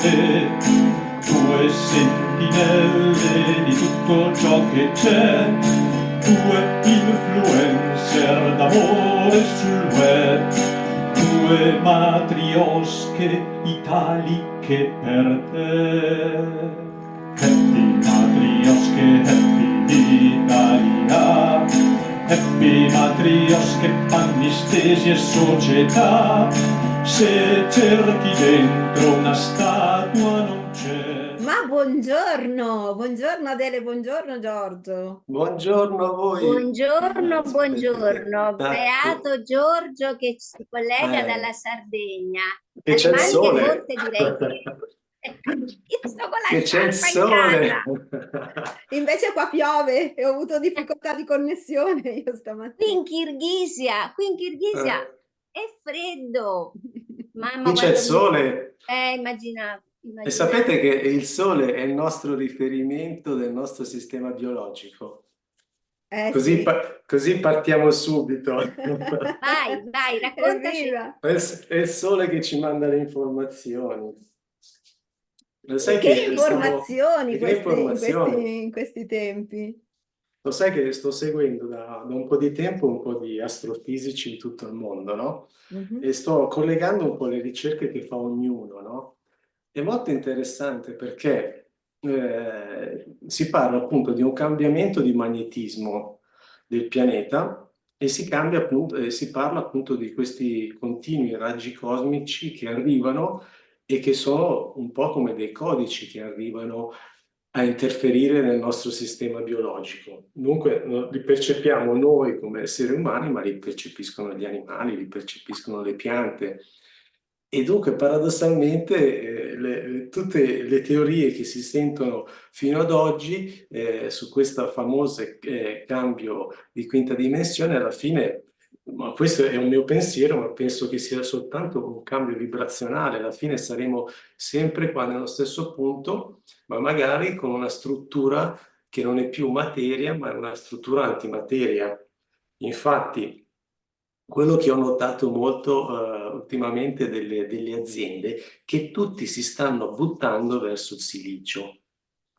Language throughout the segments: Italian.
perde, due sentinelle di tutto ciò che c'è, due influencer d'amore sul web, due matriosche italiche per te. Happy matriosche, happy Italia, happy matriosche, pannistesi e società. Se cerchi dentro una statua non c'è. Ma buongiorno, buongiorno Adele, buongiorno Giorgio. Buongiorno a voi. Buongiorno, Aspetta che buongiorno, attacco. beato Giorgio che si collega dalla Eh, Sardegna, che dalle c'è il Marche sole. forse direi che io sto con la Che c'è il sciarpa in sole. casa. Invece qua piove e ho avuto difficoltà di connessione io Qui stamattina. qui in Kirghisia Eh, è freddo. Mamma Qui c'è il quanto mi... sole. Immaginate, E immaginate. sapete che il sole è il nostro riferimento del nostro sistema biologico. Così, Sì, così partiamo subito. Vai, raccontaci. evviva! È il sole che ci manda le informazioni. Lo E sai che che informazioni che informazioni? in questi tempi. Lo sai che sto seguendo da un po' di tempo un po' di astrofisici in tutto il mondo, no? Mhm. E sto collegando un po' le ricerche che fa ognuno, no? È molto interessante perché si parla appunto di un cambiamento di magnetismo del pianeta e si parla appunto di questi continui raggi cosmici che arrivano e che sono un po' come dei codici che arrivano a interferire nel nostro sistema biologico. Dunque, li percepiamo noi come esseri umani, ma li percepiscono gli animali, li percepiscono le piante. E dunque, paradossalmente, tutte le teorie che si sentono fino ad oggi su questo famoso cambio di quinta dimensione, alla fine, ma questo è un mio pensiero, ma penso che sia soltanto un cambio vibrazionale. Alla fine saremo sempre qua nello stesso punto, ma magari con una struttura che non è più materia, ma è una struttura antimateria. Infatti, quello che ho notato molto ultimamente delle aziende, che tutti si stanno buttando verso il silicio.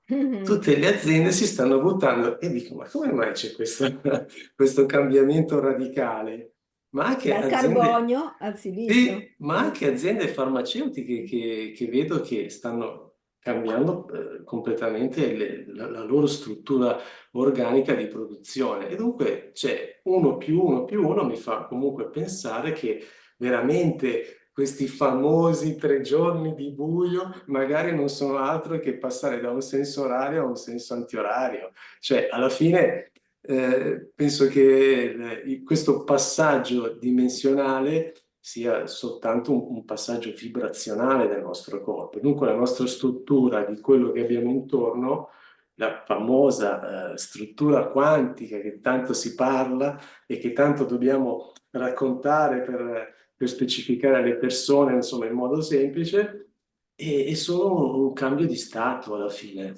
Tutte le aziende si stanno buttando e dico, ma come mai c'è questo cambiamento radicale? Ma anche Dal aziende, carbonio al silicio. sì, ma anche aziende farmaceutiche che vedo che stanno cambiando completamente la loro struttura organica di produzione. E dunque c'è uno più uno mi fa comunque pensare che veramente questi famosi 3 giorni di buio magari non sono altro che passare da un senso orario a un senso antiorario. Cioè, alla fine penso che questo passaggio dimensionale sia soltanto un passaggio vibrazionale del nostro corpo. Dunque la nostra struttura di quello che abbiamo intorno, la famosa struttura quantica che tanto si parla e che tanto dobbiamo raccontare per specificare alle persone, insomma, in modo semplice, è solo un cambio di stato alla fine.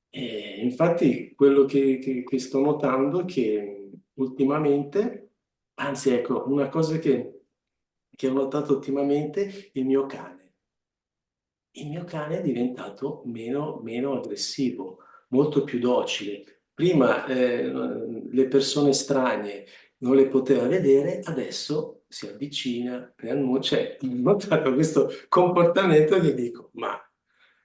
E infatti quello che sto notando è che ultimamente, anzi ecco, una cosa che ho notato ultimamente, il mio cane è diventato meno aggressivo, molto più docile. Prima le persone strane non le poteva vedere, adesso si avvicina, cioè, ho notato questo comportamento che dico, ma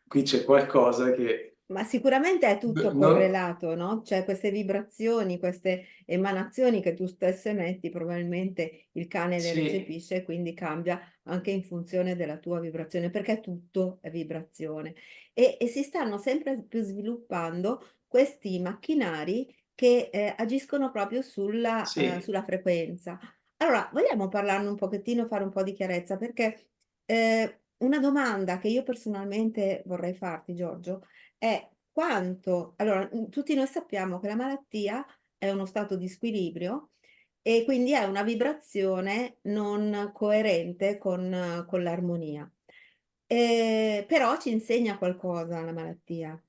qui c'è qualcosa che Ma sicuramente è tutto non... correlato, no? Cioè queste vibrazioni, queste emanazioni che tu stesso emetti, probabilmente il cane le Sì, recepisce e quindi cambia anche in funzione della tua vibrazione, perché tutto è vibrazione. E si stanno sempre più sviluppando questi macchinari che agiscono proprio sì, sulla frequenza. Allora, vogliamo parlarne un pochettino, fare un po' di chiarezza, perché una domanda che io personalmente vorrei farti, Giorgio, è quanto allora, tutti noi sappiamo che la malattia è uno stato di squilibrio e quindi è una vibrazione non coerente con l'armonia. Però ci insegna qualcosa la malattia.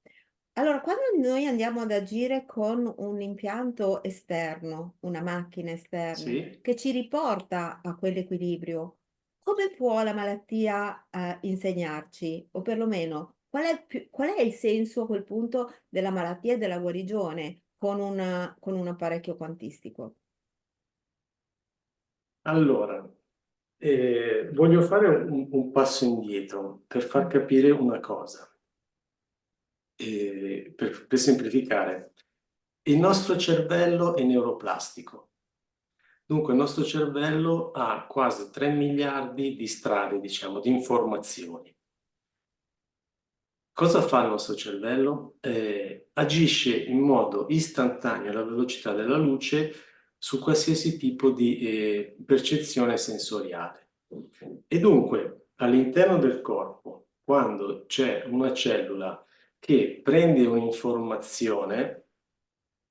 Allora, quando noi andiamo ad agire con un impianto esterno, una macchina esterna, sì, che ci riporta a quell'equilibrio, come può la malattia insegnarci? O perlomeno, qual è il senso a quel punto della malattia e della guarigione con un apparecchio quantistico? Allora, voglio fare un passo indietro per far capire una cosa, per semplificare. Il nostro cervello è neuroplastico. Dunque il nostro cervello ha quasi 3 miliardi di strade, diciamo, di informazioni. Cosa fa il nostro cervello? Agisce in modo istantaneo alla velocità della luce su qualsiasi tipo di percezione sensoriale. E dunque all'interno del corpo, quando c'è una cellula che prende un'informazione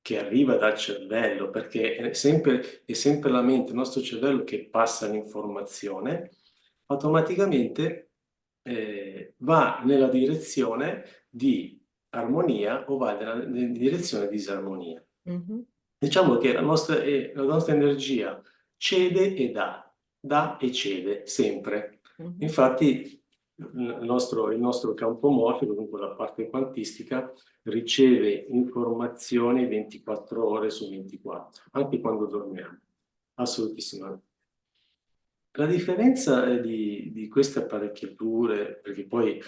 che arriva dal cervello, perché è sempre la mente, il nostro cervello che passa l'informazione, automaticamente va nella direzione di armonia o va nella direzione di disarmonia. Mhm. Diciamo che la nostra energia cede e dà e cede sempre. Mhm. Infatti il nostro campo morfico, dunque la parte quantistica, riceve informazioni 24 ore su 24, anche quando dormiamo, assolutissimamente. La differenza di queste apparecchiature, perché poi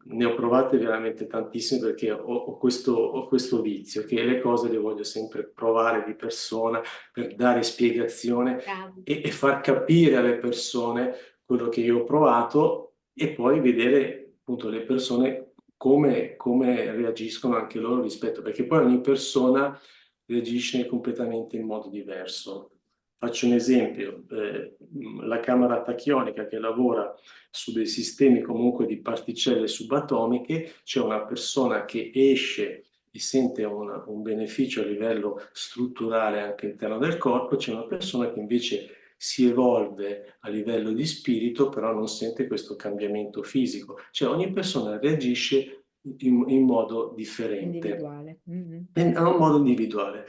ne ho provate veramente tantissime perché ho questo vizio, che le cose le voglio sempre provare di persona per dare spiegazione Bravo. e far capire alle persone quello che io ho provato e poi vedere appunto le persone come reagiscono anche loro rispetto, perché poi ogni persona reagisce completamente in modo diverso. Faccio un esempio, la camera tachionica che lavora su dei sistemi comunque di particelle subatomiche, c'è una persona che esce e sente un beneficio a livello strutturale anche all'interno del corpo, c'è una persona che invece si evolve a livello di spirito, però non sente questo cambiamento fisico. Cioè ogni persona reagisce in modo differente, Individuale. Mhm. a un modo individuale.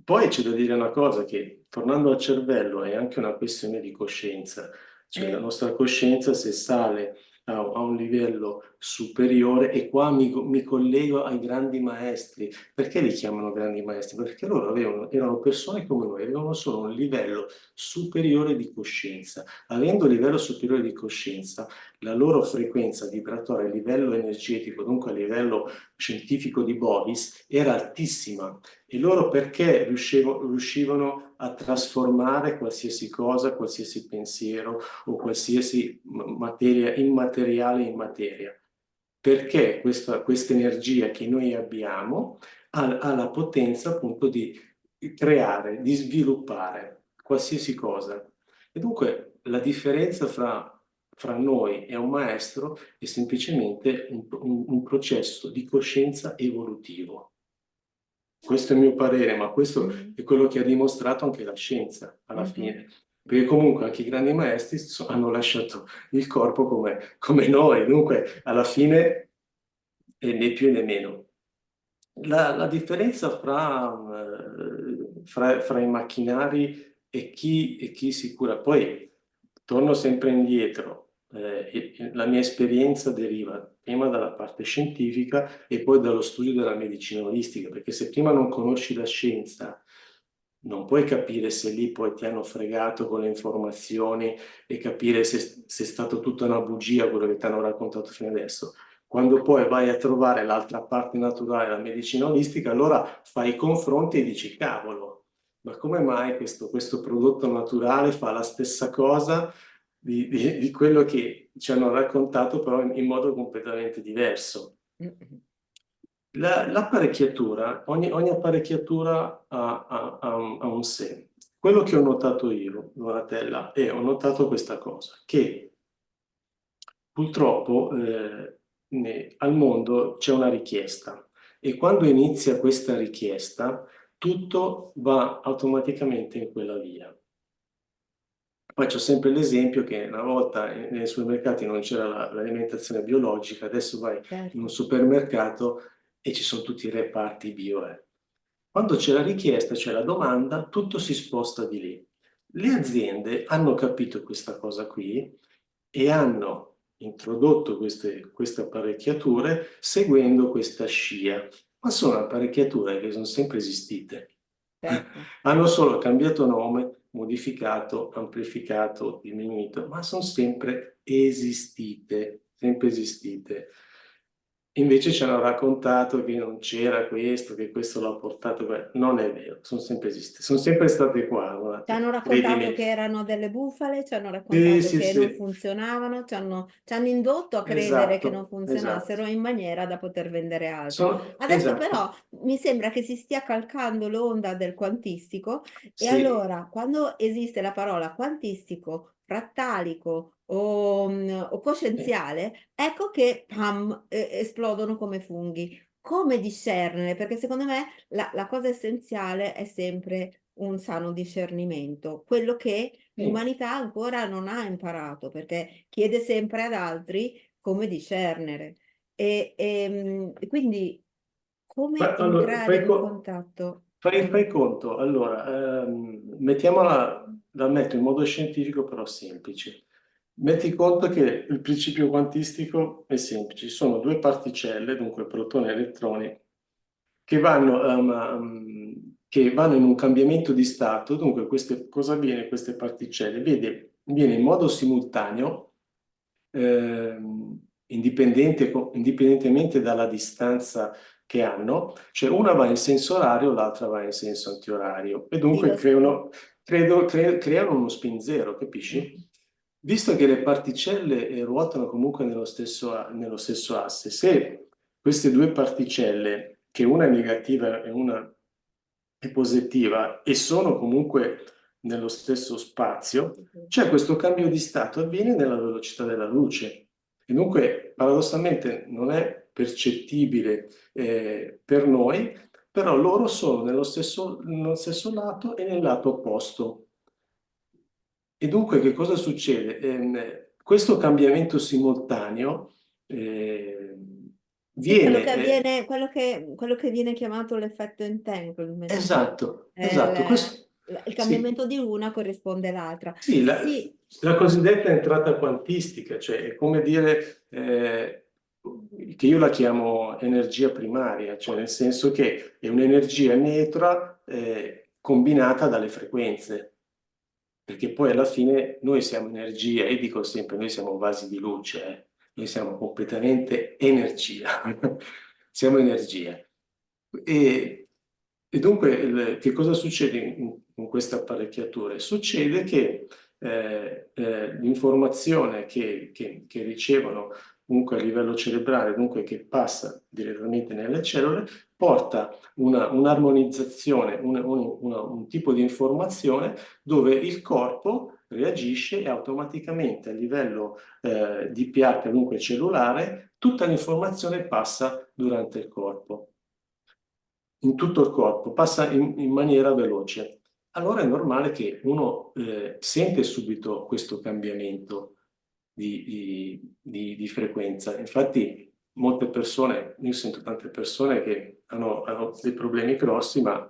Poi c'è da dire una cosa, che tornando al cervello è anche una questione di coscienza, cioè la nostra coscienza se sale a un livello superiore, e qua mi collego ai grandi maestri. Perché li chiamano grandi maestri? Perché loro erano persone come noi, avevano solo un livello superiore di coscienza. Avendo un livello superiore di coscienza, la loro frequenza vibratoria a livello energetico, dunque a livello scientifico di Bovis, era altissima. E loro perché riuscivano a trasformare qualsiasi cosa, qualsiasi pensiero o qualsiasi materia immateriale in materia? Perché questa energia che noi abbiamo ha la potenza appunto di creare, di sviluppare qualsiasi cosa. E dunque la differenza fra noi e un maestro è semplicemente un processo di coscienza evolutivo. Questo è il mio parere, ma questo Mhm. è quello che ha dimostrato anche la scienza alla Mhm. fine. Perché comunque anche i grandi maestri hanno lasciato il corpo come noi, dunque alla fine né più né meno. La differenza fra i macchinari e chi si cura. Poi torno sempre indietro. La mia esperienza deriva prima dalla parte scientifica e poi dallo studio della medicina olistica, perché se prima non conosci la scienza, non puoi capire se lì poi ti hanno fregato con le informazioni e capire se è stato tutta una bugia quello che ti hanno raccontato fino adesso. Quando poi vai a trovare l'altra parte naturale, la medicina olistica, allora fai i confronti e dici, cavolo, ma come mai questo prodotto naturale fa la stessa cosa di quello che ci hanno raccontato, però in modo completamente diverso? Mhm. L'apparecchiatura, ogni apparecchiatura ha un sé. Quello che ho notato io, Donatella, e ho notato questa cosa, che purtroppo al mondo c'è una richiesta, e quando inizia questa richiesta tutto va automaticamente in quella via. Faccio sempre l'esempio che una volta nei supermercati non c'era l'alimentazione biologica, adesso vai in un Certo. supermercato e ci sono tutti i reparti bio. Quando c'è la richiesta, c'è la domanda, tutto si sposta di lì. Le aziende hanno capito questa cosa qui e hanno introdotto queste apparecchiature seguendo questa scia, ma sono apparecchiature che sono sempre esistite. Certo. Hanno solo cambiato nome, modificato, amplificato, diminuito, ma sono sempre esistite, sempre esistite. Invece ci hanno raccontato che non c'era questo, che questo l'ha portato. Non è vero, sono sempre esistite, sono sempre state qua, Ci hanno guardate, raccontato credimi. che erano delle bufale, ci hanno Sì, raccontato sì, che non sì, funzionavano, ci hanno indotto a credere che non esatto, esatto. funzionassero in maniera da poter vendere altro. Adesso Esatto, però mi sembra che si stia calcando l'onda del quantistico e sì. allora quando esiste la parola quantistico, frattalico o coscienziale, ecco che pam, esplodono come funghi. Come discernere? Perché secondo me la cosa essenziale è sempre un sano discernimento, quello che Sì. l'umanità ancora non ha imparato, perché chiede sempre ad altri come discernere. E quindi come Allora, entrare in contatto? fai conto, allora, la metto in modo scientifico però semplice. Metti conto che il principio quantistico è semplice, ci sono due particelle, dunque protoni e elettroni, che vanno in un cambiamento di stato, dunque cosa avviene a queste particelle? Viene in modo simultaneo, indipendentemente dalla distanza che hanno, cioè una va in senso orario, l'altra va in senso antiorario e Sì, dunque creano uno spin zero, mm, capisci? Visto che le particelle ruotano comunque nello stesso asse, se queste due particelle, che una è negativa e una è positiva, e sono comunque nello stesso spazio, sì, sì. c'è questo cambio di stato, avviene nella velocità della luce. E dunque, paradossalmente, non è percettibile per noi, però loro sono nello stesso lato e nel lato opposto. E dunque che cosa succede? Questo cambiamento simultaneo Sì, quello che viene... avviene, quello che viene chiamato l'effetto entanglement, no? esatto, esatto. Il Sì, cambiamento di una corrisponde all'altra. sì, Sì, la cosiddetta entrata quantistica, cioè è come dire che io la chiamo energia primaria, cioè nel senso che è un'energia neutra combinata dalle frequenze. Perché poi alla fine noi siamo energia, e dico sempre, noi siamo vasi di luce, noi siamo completamente energia, siamo energia. E, e dunque che cosa succede in queste apparecchiature? Succede che l'informazione che ricevono comunque a livello cerebrale, dunque che passa direttamente nelle cellule, porta un'armonizzazione, un tipo di informazione dove il corpo reagisce e automaticamente a livello di pH, dunque cellulare, tutta l'informazione passa durante il corpo, in tutto il corpo, passa in maniera veloce. Allora è normale che uno sente subito questo cambiamento di frequenza. Infatti molte persone, io sento tante persone che hanno dei problemi grossi, ma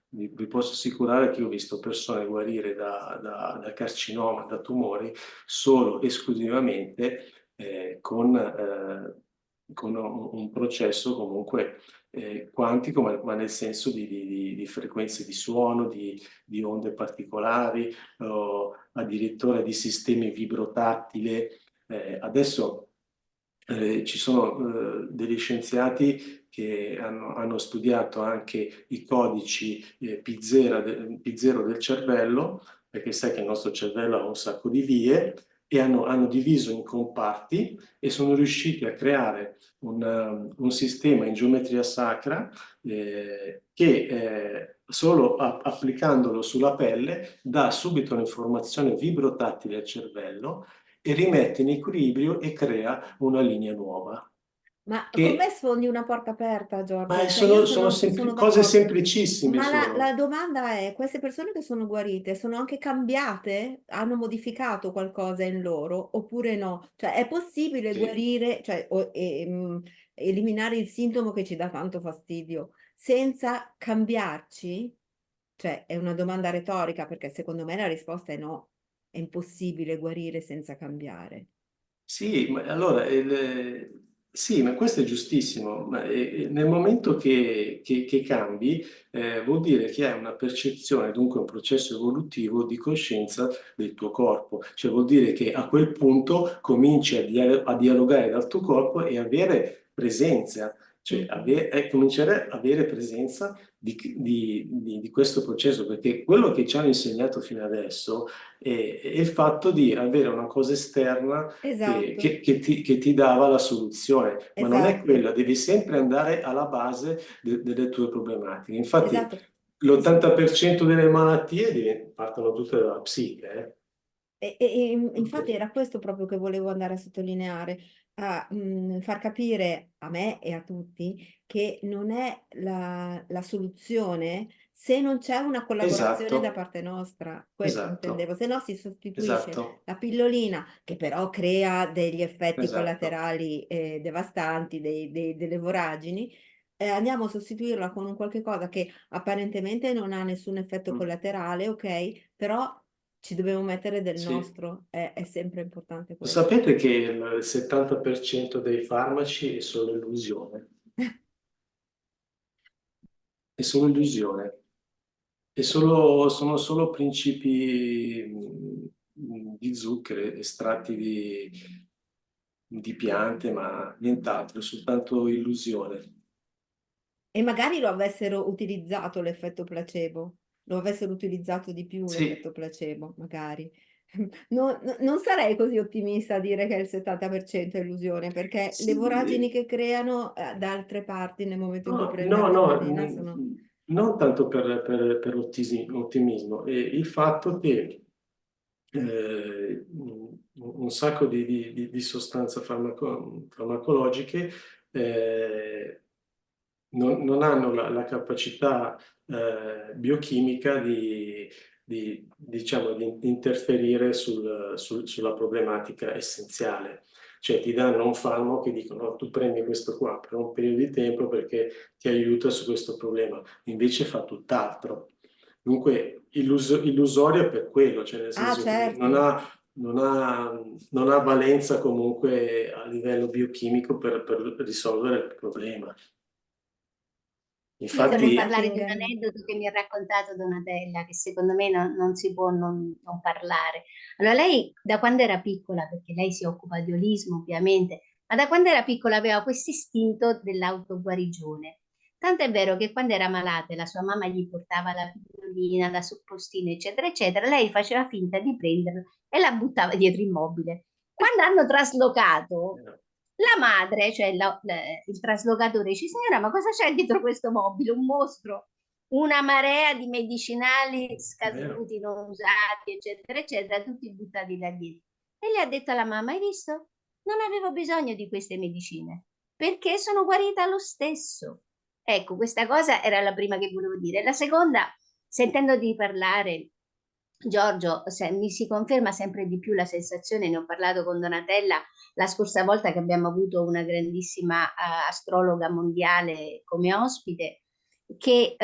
vi posso assicurare che io ho visto persone guarire da carcinoma, da tumori, solo esclusivamente con un processo comunque quantico, ma nel senso di frequenze di suono, di onde particolari, o addirittura di sistemi vibrotattile. Adesso ci sono degli scienziati che hanno studiato anche i codici P0 del cervello, perché sai che il nostro cervello ha un sacco di vie, e hanno diviso in comparti e sono riusciti a creare un sistema in geometria sacra che solo applicandolo sulla pelle dà subito un'informazione vibrotattile al cervello e rimette in equilibrio e crea una linea nuova. ma con me Che, sfondi una porta aperta, Giorgio, ma cioè io sono sono cose d'accordo, semplicissime ma sono. la domanda è, queste persone che sono guarite sono anche cambiate? Hanno modificato qualcosa in loro oppure no? Cioè è possibile Sì. guarire, cioè eliminare il sintomo che ci dà tanto fastidio senza cambiarci? Cioè, è una domanda retorica perché secondo me la risposta è no, è impossibile guarire senza cambiare. Sì, ma allora, sì, ma questo è giustissimo, ma nel momento che cambi, vuol dire che hai una percezione, dunque un processo evolutivo di coscienza del tuo corpo, cioè vuol dire che a quel punto cominci a dialogare dal tuo corpo e avere presenza, cioè cominciare a avere presenza di questo processo, perché quello che ci hanno insegnato fino adesso è il fatto di avere una cosa esterna Esatto, che ti dava la soluzione, ma non è esatto, quella, devi sempre andare alla base delle tue problematiche. Infatti, esatto. Sì, sì. l'80% delle malattie partono tutte dalla psiche, eh? Infatti era questo proprio che volevo andare a sottolineare, a far capire a me e a tutti che non è la soluzione se non c'è una collaborazione da Esatto, parte nostra, questo intendevo, esatto, se no si sostituisce esatto, la pillolina che però crea degli effetti esatto. collaterali devastanti, delle voragini. Andiamo a sostituirla con un qualche cosa che apparentemente non ha nessun effetto Mm. collaterale, ok? Però ci dobbiamo mettere del Sì. nostro, è sempre importante Lo questo. sapete che il 70% dei farmaci è solo illusione? È solo illusione. Sono solo principi di zucchero, estratti di piante, ma nient'altro, è soltanto illusione. E magari lo avessero utilizzato l'effetto placebo, lo avessero utilizzato di più l'effetto Sì, placebo, magari. Non sarei così ottimista a dire che il 70% è illusione, perché le voragini sì, che creano da altre parti nel momento in cui no, prendi la no, no, pillolina sono... non tanto per ottimismo, è il fatto che un sacco di sostanze farmacologiche eh, non hanno la capacità biochimica diciamo, di interferire sulla problematica essenziale. Cioè ti danno un farmaco e dicono "No, tu prendi questo qua per un periodo di tempo perché ti aiuta su questo problema, invece fa tutt'altro. Dunque illusoria per quello, cioè nel Ah, senso che certo. non ha valenza comunque a livello biochimico per risolvere il problema. Io devo Infatti, Significa che parlare di un inganna. aneddoto che mi ha raccontato Donatella, che secondo me non si può non parlare. Allora, lei da quando era piccola, perché lei si occupa di olismo ovviamente, ma da quando era piccola aveva questo istinto dell'autoguarigione. Tanto è vero che quando era malata e la sua mamma gli portava la pillolina, la suppostina, eccetera, eccetera, lei faceva finta di prenderla e la buttava dietro il mobile. Quando hanno traslocato, la madre, cioè il traslocatore, dice, signora, ma cosa c'è dietro questo mobile? Un mostro, una marea di medicinali vero, scaduti, non usati, eccetera, eccetera, tutti buttati là dietro. E le ha detto alla mamma, hai visto? Non avevo bisogno di queste medicine, perché sono guarita lo stesso. Ecco, questa cosa era la prima che volevo dire. La seconda, sentendoti parlare, Giorgio, mi si conferma sempre di più la sensazione, ne ho parlato con Donatella la scorsa volta che abbiamo avuto una grandissima astrologa mondiale come ospite, che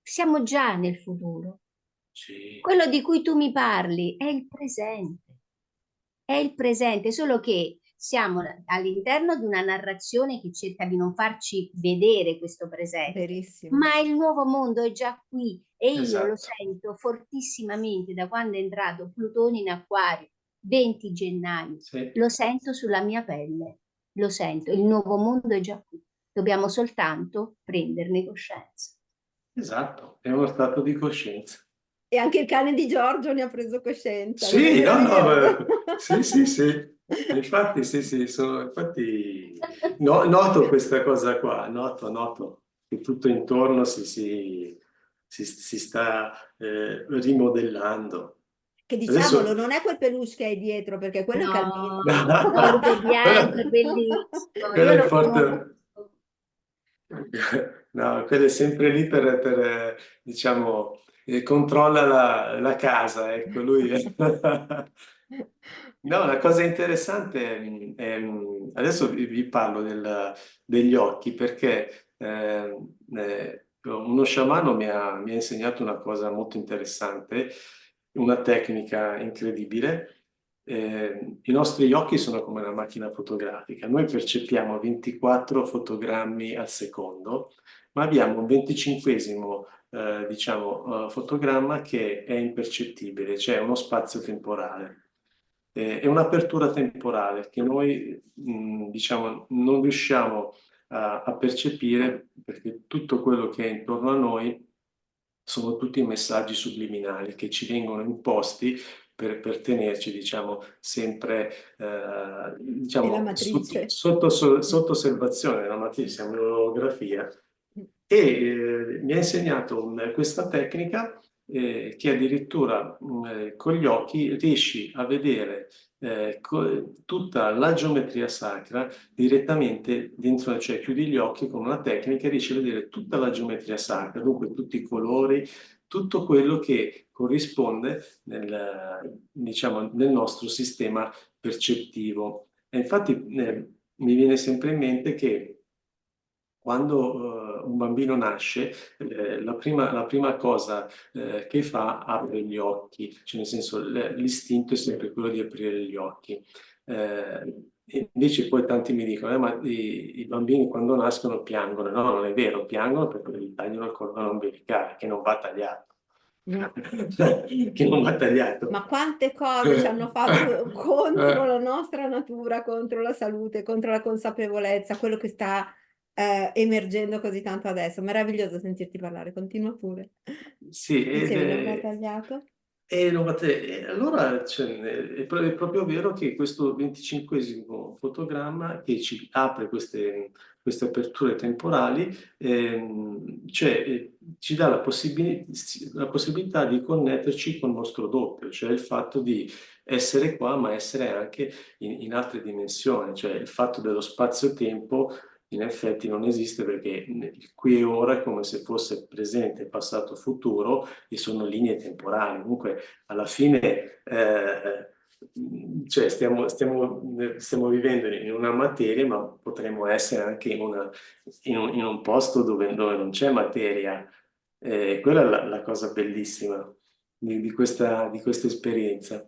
siamo già nel futuro. sì, Quello di cui tu mi parli è il presente, solo che siamo all'interno di una narrazione che cerca di non farci vedere questo presente, Verissimo. ma il nuovo mondo è già qui e io lo esatto, sento fortissimamente da quando è entrato Plutone in Acquario, 20 gennaio, sì, lo sento sulla mia pelle, lo sento, il nuovo mondo è già qui, dobbiamo soltanto prenderne coscienza. esatto, è uno stato di coscienza. E anche il cane di Giorgio ne ha preso coscienza, non è Sì, no, no, meraviglioso? sì, sì, sì. Infatti, sì, sì, infatti noto questa cosa qua, noto che tutto intorno si sta rimodellando. Che diciamolo, Adesso, non è quel peluche che hai dietro, perché quello è No, calmissimo. Gorgo bianco, è quella, bellissimo, quella io è lo forte. conosco. No, quello è sempre lì diciamo, controlla la casa, ecco, lui è... No, la cosa interessante adesso vi parlo degli occhi perché uno sciamano mi ha insegnato una cosa molto interessante, una tecnica incredibile. I nostri occhi sono come una macchina fotografica. Noi percepiamo 24 fotogrammi al secondo, ma abbiamo un 25esimo, diciamo, fotogramma che è impercettibile, cioè uno spazio temporale. È un'apertura temporale che noi, diciamo, non riusciamo a percepire perché tutto quello che è intorno a noi sono tutti messaggi subliminali che ci vengono imposti per tenerci, diciamo, sempre È la diciamo, matrice. sotto osservazione. La matrice siamo un'olografia. E mi ha insegnato questa tecnica che addirittura con gli occhi riesci a vedere tutta la geometria sacra direttamente dentro, cioè chiudi gli occhi con una tecnica e riesci a vedere tutta la geometria sacra, dunque tutti i colori, tutto quello che corrisponde diciamo, nel nostro sistema percettivo. E infatti mi viene sempre in mente che quando un bambino nasce, la prima cosa che fa apre gli occhi, cioè nel senso l'istinto è sempre quello di aprire gli occhi. E invece poi tanti mi dicono, ma i bambini quando nascono piangono. No, non è vero, piangono perché gli tagliano il cordone ombelicale, che non va tagliato. No. Che non va tagliato. Ma quante cose ci hanno fatto contro la nostra natura, contro la salute, contro la consapevolezza, quello che sta emergendo così tanto adesso. Meraviglioso sentirti parlare, continua pure. Sì, Dicevi, non va tagliato? allora cioè, è proprio vero che questo 25esimo fotogramma che ci apre queste aperture temporali, cioè, ci dà la possibilità di connetterci con il nostro doppio, cioè il fatto di essere qua ma essere anche in altre dimensioni, cioè il fatto dello spazio-tempo in effetti non esiste perché il qui e ora è come se fosse presente, passato, futuro e sono linee temporali. Comunque, alla fine, cioè stiamo vivendo in una materia, ma potremmo essere anche in un posto dove non c'è materia. Quella è la cosa bellissima di questa esperienza.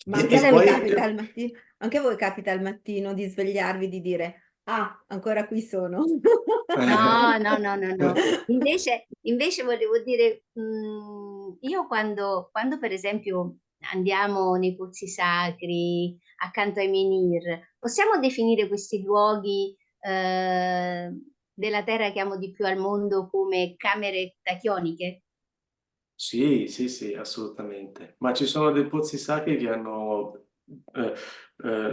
Ma E, anche a e voi poi capita al mattino, anche a voi capita al mattino di svegliarvi, di dire, ah, ancora qui sono. No, no, no, no, no. Invece volevo dire, io quando per esempio andiamo nei pozzi sacri, accanto ai menhir, possiamo definire questi luoghi della terra che amo di più al mondo come camere tachioniche? Sì, sì, sì, assolutamente. Ma ci sono dei pozzi sacri che hanno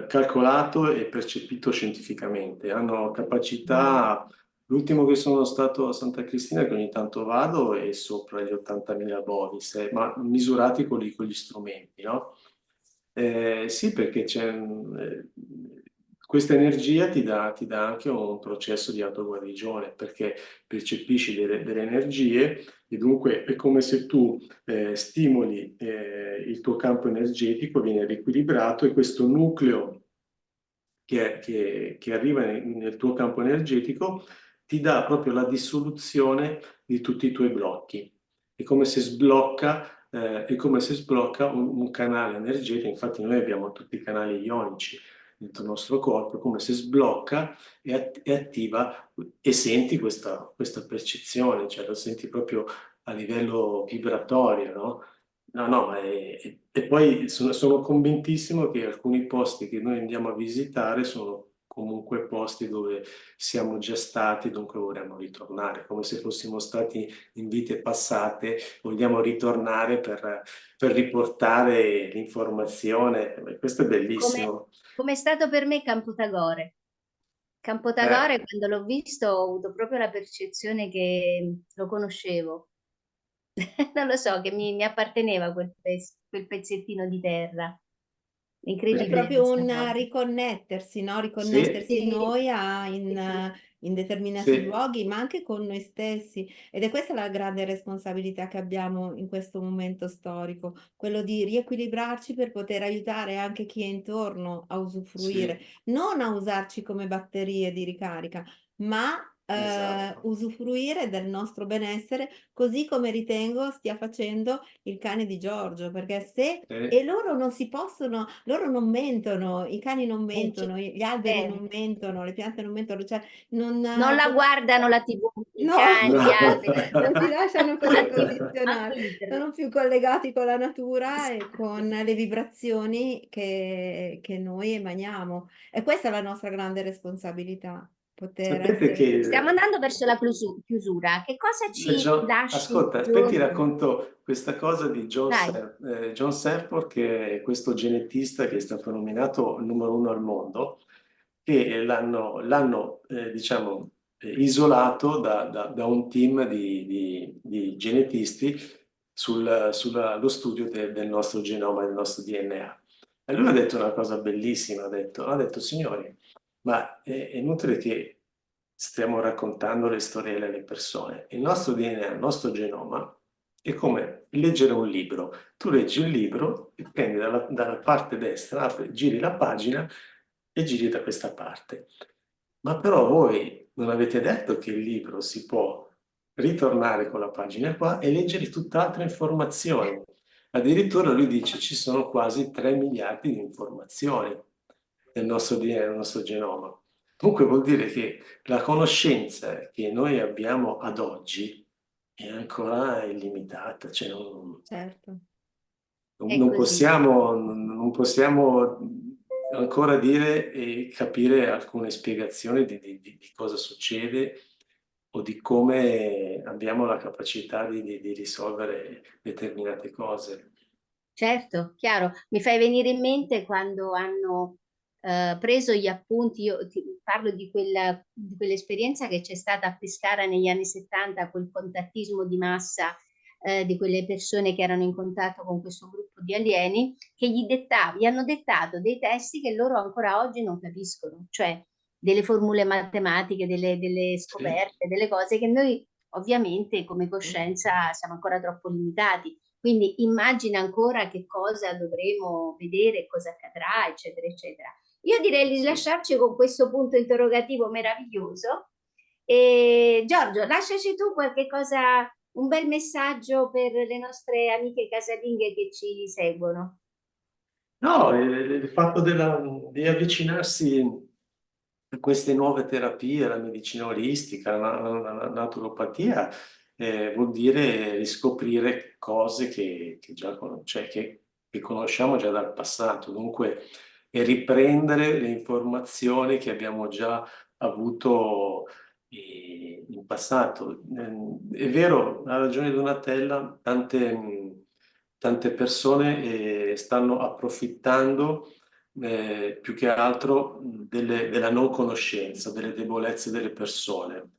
calcolato e percepito scientificamente, hanno Wow. capacità. L'ultimo che sono stato a Santa Cristina, che ogni tanto vado, è sopra gli 80.000 bovis, ma misurati con gli strumenti, no? Sì, perché questa energia ti dà anche un processo di autoguarigione, perché percepisci delle energie e dunque è come se tu stimoli il tuo campo energetico, viene riequilibrato e questo nucleo che arriva nel tuo campo energetico ti dà proprio la dissoluzione di tutti i tuoi blocchi. È come se sblocca un canale energetico. Infatti noi abbiamo tutti i canali ionici nel nostro corpo, è come se sblocca e attiva e senti questa percezione, cioè lo senti proprio a livello vibratorio, no? No, no, e poi sono convintissimo che alcuni posti che noi andiamo a visitare sono comunque posti dove siamo già stati, dunque vorremmo ritornare, come se fossimo stati in vite passate, vogliamo ritornare per riportare l'informazione. Questo è Come, bellissimo. come è stato per me Campo Tagore. Campo Eh, Tagore, quando l'ho visto, ho avuto proprio la percezione che lo conoscevo. Non lo so, che mi apparteneva quel pezzettino di terra. È Incredibile proprio questa un cosa. riconnettersi, no? sì, Riconnettersi Sì, noi sì, sì. in determinati sì, luoghi, ma anche con noi stessi. Ed è questa la grande responsabilità che abbiamo in questo momento storico, quello di riequilibrarci per poter aiutare anche chi è intorno a usufruire, sì, non a usarci come batterie di ricarica, ma Esatto. usufruire del nostro benessere, così come ritengo stia facendo il cane di Giorgio, perché se e loro non si possono loro non mentono, i cani non mentono, gli alberi non Certo. mentono, le piante non mentono, cioè non Non la guardano la TV, i no, cani, gli alberi, non si lasciano così manco condizionare, internet. sono più collegati con la natura e con le vibrazioni che noi emaniamo. E questa è la nostra grande responsabilità, poter Sapete essere Stiamo che andando verso la chiusura. Che cosa ci lasci, Ascolta, poi ti Giorgio? racconto questa cosa di Dai, John Sanford, che è questo genetista che è stato nominato il numero uno al mondo, che diciamo, isolato da un team di genetisti sullo studio del nostro genoma, del nostro DNA. E lui ha detto una cosa bellissima, ha detto, signori, ma è inutile che stiamo raccontando le storielle alle persone. Il nostro DNA, il nostro genoma, è come leggere un libro. Tu leggi un libro, e prendi dalla parte destra, giri la pagina e giri da questa parte. Ma però voi non avete detto che il libro si può ritornare con la pagina qua e leggere tutt'altre informazioni. Addirittura lui dice ci sono quasi 3 miliardi di informazioni nel nostro DNA, nel nostro genoma. Comunque vuol dire che la conoscenza che noi abbiamo ad oggi è ancora illimitata, cioè certo. è non così. possiamo, non possiamo ancora dire e capire alcune spiegazioni di cosa succede o di come abbiamo la capacità di risolvere determinate cose. Certo, chiaro. Mi fai venire in mente quando hanno preso gli appunti, io ti parlo di quell'esperienza che c'è stata a Pescara negli anni 70, quel contattismo di massa di quelle persone che erano in contatto con questo gruppo di alieni, che gli hanno dettato dei testi che loro ancora oggi non capiscono, cioè delle formule matematiche, delle Sì, scoperte, delle cose che noi ovviamente come coscienza siamo ancora troppo limitati. Quindi immagina ancora che cosa dovremo vedere, cosa accadrà, eccetera, eccetera. Io direi di sì. lasciarci con questo punto interrogativo meraviglioso. E Giorgio, lasciaci tu qualche cosa, un bel messaggio per le nostre amiche casalinghe che ci seguono. No, il fatto di avvicinarsi a queste nuove terapie, la medicina olistica, la naturopatia, vuol dire riscoprire cose che già cioè che conosciamo già dal passato, dunque e riprendere le informazioni che abbiamo già avuto in passato. È vero, ha ragione Donatella, tante persone stanno approfittando più che altro della non conoscenza, delle debolezze delle persone.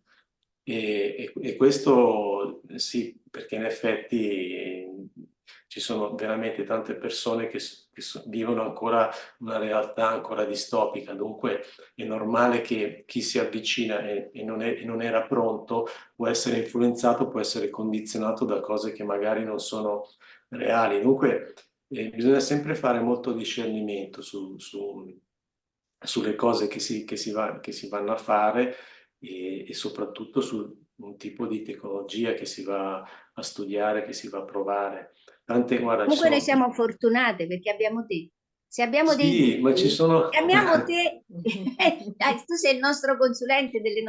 E questo sì, perché in effetti ci sono veramente tante persone che vivono ancora una realtà ancora distopica, dunque è normale che chi si avvicina e non era pronto può essere influenzato, può essere condizionato da cose che magari non sono reali. Dunque bisogna sempre fare molto discernimento sulle cose che si vanno a fare e soprattutto su un tipo di tecnologia che si va a studiare, che si va a provare. Guarda, ci Comunque noi sono... siamo fortunate perché abbiamo te. Se abbiamo dei Sì, ma ci dubbi, sono... chiamiamo te. Dai, tu sei il nostro consulente delle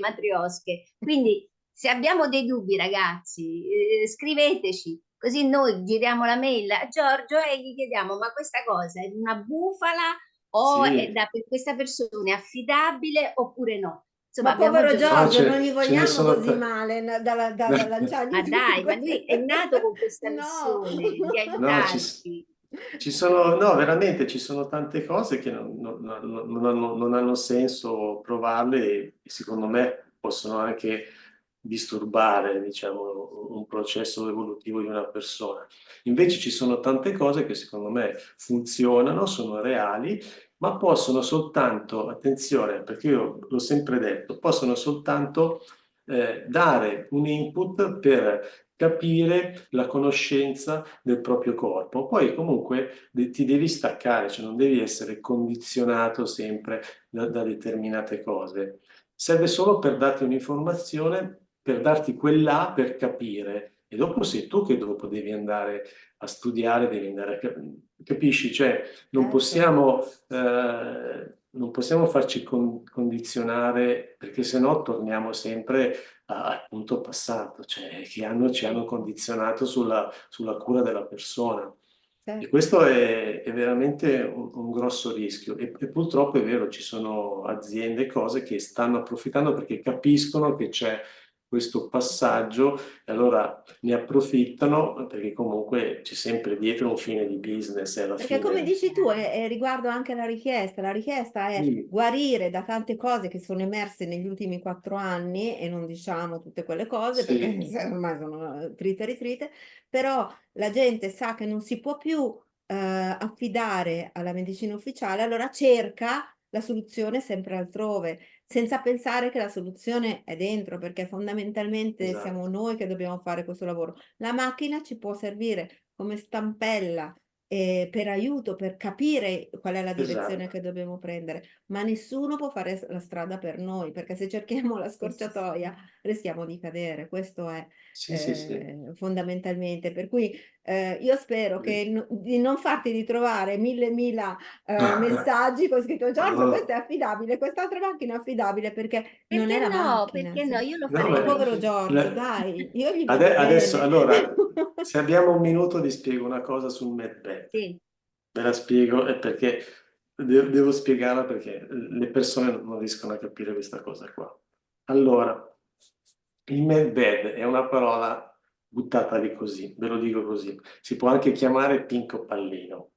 matriosche. Quindi se abbiamo dei dubbi, ragazzi, scriveteci. Così noi giriamo la mail a Giorgio e gli chiediamo: ma questa cosa è una bufala o è Sì, per questa persona è affidabile oppure no? Insomma, Ma abbiamo povero già no, Giorgio, non gli ce ne vogliamo sono... così male da lanciargli ma tutte dai, ma lui queste... è nato con questa No! missione di No, aiutarci. ci sono, no, veramente ci sono tante cose che non hanno senso provarle e secondo me possono anche disturbare, diciamo, un processo evolutivo di una persona. Invece ci sono tante cose che secondo me funzionano, sono reali, ma possono soltanto, attenzione, perché io l'ho sempre detto, possono soltanto dare un input per capire la conoscenza del proprio corpo. Poi comunque ti devi staccare, cioè non devi essere condizionato sempre da determinate cose. serve solo per darti un'informazione, per darti quella per capire. E dopo sei tu che dopo devi andare a studiare, devi andare a capisci? Cioè, non Certo. possiamo farci condizionare, perché sennò torniamo sempre al punto passato, cioè ci hanno condizionato sulla cura della persona. E Certo. questo è veramente un grosso rischio. E purtroppo è vero, ci sono aziende, cose che stanno approfittando perché capiscono che c'è questo passaggio e allora ne approfittano perché comunque c'è sempre dietro un fine di business e alla Perché come fine... dici tu, è riguardo anche la richiesta è Sì, guarire da tante cose che sono emerse negli ultimi 4 anni e non diciamo tutte quelle cose perché sì, ormai sono trite e ritrite, però la gente sa che non si può più affidare alla medicina ufficiale, allora cerca la soluzione sempre altrove, senza pensare che la soluzione è dentro, perché fondamentalmente siamo esatto. noi che dobbiamo fare questo lavoro. La macchina ci può servire come stampella per aiuto, per capire qual è la direzione Esatto. che dobbiamo prendere, ma nessuno può fare la strada per noi, perché se cerchiamo la scorciatoia rischiamo di cadere. Questo è Sì, sì, sì. fondamentalmente. Per cui io spero Sì. di non farti ritrovare mille messaggi con scritto Giorgio, questo è No, affidabile, quest'altra macchina è affidabile, perché non è Perché la no? macchina. Perché no? Io lo no, farei ma Povero volentieri. Giorgio, dai, io gli voglio adesso, bene. allora, se abbiamo un minuto vi spiego una cosa sul MedBed. Sì. Ve la spiego e perché devo spiegarla perché le persone non riescono a capire questa cosa qua. Allora, il medbed è una parola buttata lì così, ve lo dico così. Si può anche chiamare pinco pallino.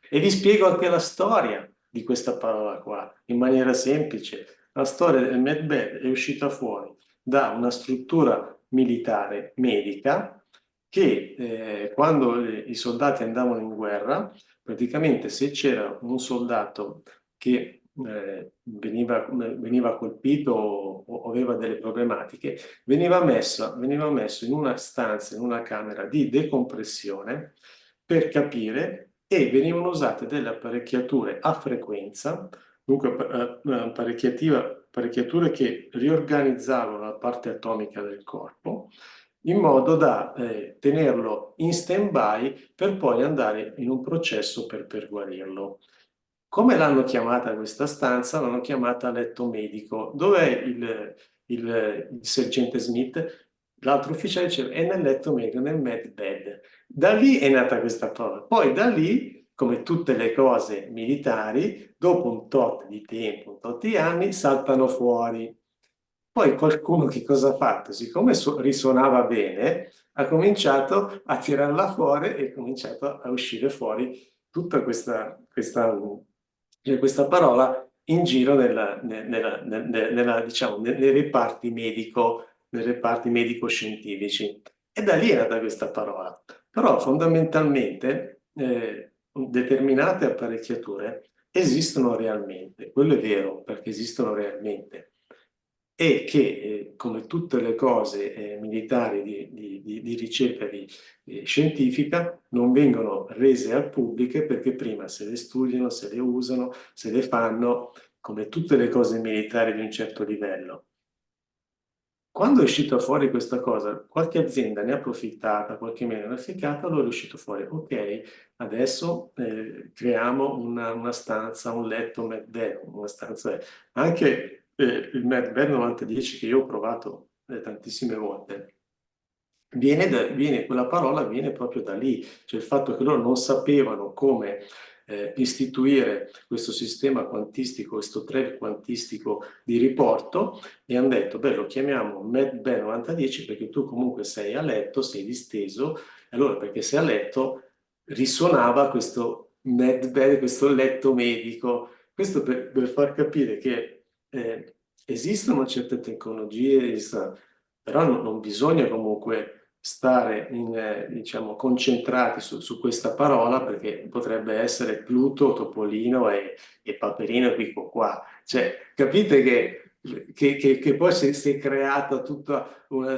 E vi spiego anche la storia di questa parola qua, in maniera semplice. La storia del medbed è uscita fuori da una struttura militare medica che quando i soldati andavano in guerra, praticamente se c'era un soldato che veniva colpito o aveva delle problematiche, veniva messo in una stanza, in una camera di decompressione per capire e venivano usate delle apparecchiature a frequenza, dunque apparecchiature che riorganizzavano la parte atomica del corpo in modo da tenerlo in stand-by per poi andare in un processo per guarirlo. Come l'hanno chiamata questa stanza? L'hanno chiamata letto medico. Dov'è il sergente Smith? L'altro ufficiale diceva è nel letto medico, nel med bed. Da lì è nata questa parola. Poi da lì, come tutte le cose militari, dopo un tot di tempo, un tot di anni, saltano fuori. Poi qualcuno che cosa ha fatto? Siccome risuonava bene, ha cominciato a tirarla fuori e è cominciato a uscire fuori tutta questa parola in giro diciamo, nei reparti medico-scientifici. E da lì è nata questa parola. Però fondamentalmente determinate apparecchiature esistono realmente, quello è vero, perché esistono realmente e che, come tutte le cose militari di ricerca scientifica, non vengono rese al pubblico perché prima se le studiano, se le usano, se le fanno, come tutte le cose militari di un certo livello. Quando è uscita fuori questa cosa, qualche azienda ne ha approfittata, qualche meno ne ha ficcata, allora è uscito fuori, ok, adesso creiamo una stanza, un letto MedBed, una stanza, anche il MedBed 9010 che io ho provato tantissime volte, quella parola viene proprio da lì, cioè il fatto che loro non sapevano come istituire questo sistema quantistico, questo trave quantistico di riporto e hanno detto, beh, lo chiamiamo MedBed 9010 perché tu comunque sei a letto, sei disteso, e allora perché sei a letto risuonava questo MedBed, questo letto medico. Questo per far capire che esistono certe tecnologie, però non bisogna comunque stare diciamo, concentrati su questa parola perché potrebbe essere Pluto, Topolino e Paperino e Picco qua. Cioè, capite che poi si è creata tutta una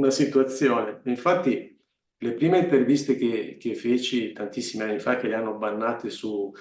situazione. Infatti, le prime interviste che feci tantissimi anni fa, che le hanno bannate su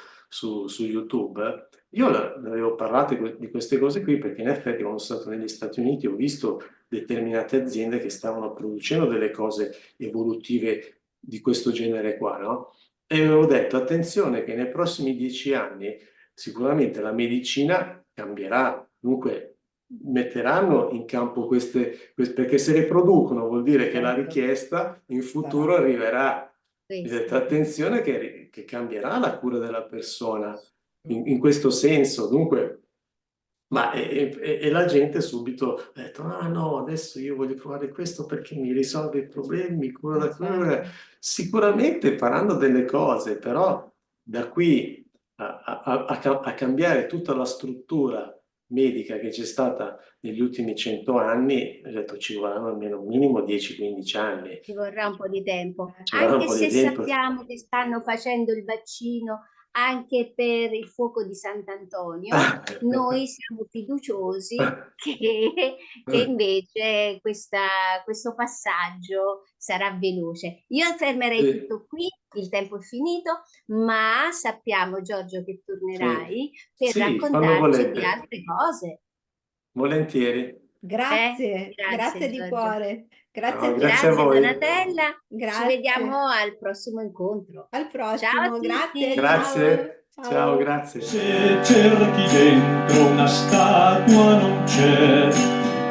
YouTube, io ne avevo parlato di queste cose qui perché in effetti quando sono stato negli Stati Uniti ho visto determinate aziende che stavano producendo delle cose evolutive di questo genere qua, no? E avevo detto, attenzione che nei prossimi 10 anni sicuramente la medicina cambierà, dunque metteranno in campo perché se le producono vuol dire che la Certo. richiesta in futuro arriverà. Questo. Ho detto, attenzione che cambierà la cura della persona in questo senso, dunque, e la gente subito ha detto, ah no, adesso io voglio provare questo perché mi risolve i problemi, mi cura da quello. Certo. Sicuramente faranno delle cose, però da qui a cambiare tutta la struttura medica che c'è stata negli ultimi 100 anni, ho detto ci vorranno almeno un minimo 10-15 anni. Ci vorrà un po' di tempo, Ci vorrà un anche po' di se tempo. sappiamo che stanno facendo il vaccino anche per il fuoco di Sant'Antonio, noi siamo fiduciosi che invece questo passaggio sarà veloce. Io fermerei Sì, tutto qui, il tempo è finito, ma sappiamo, Giorgio, che tornerai per sì, quando raccontarci di volete, altre cose. volentieri. Grazie, Grazie grazie di Giorgio. cuore. Grazie No, a grazie a tutti. Grazie voi. Donatella, ci Grazie. vediamo al prossimo incontro. Al Ciao a prossimo, grazie, tutti. ciao. Grazie, ciao, Ciao. grazie. Se cerchi dentro una statua non c'è,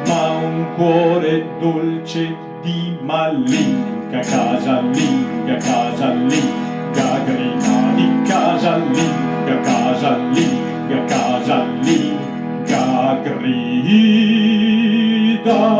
ma un cuore dolce di malinca, casalinga, casalinga, grida di casalinga, casalinga, casalinga, grida.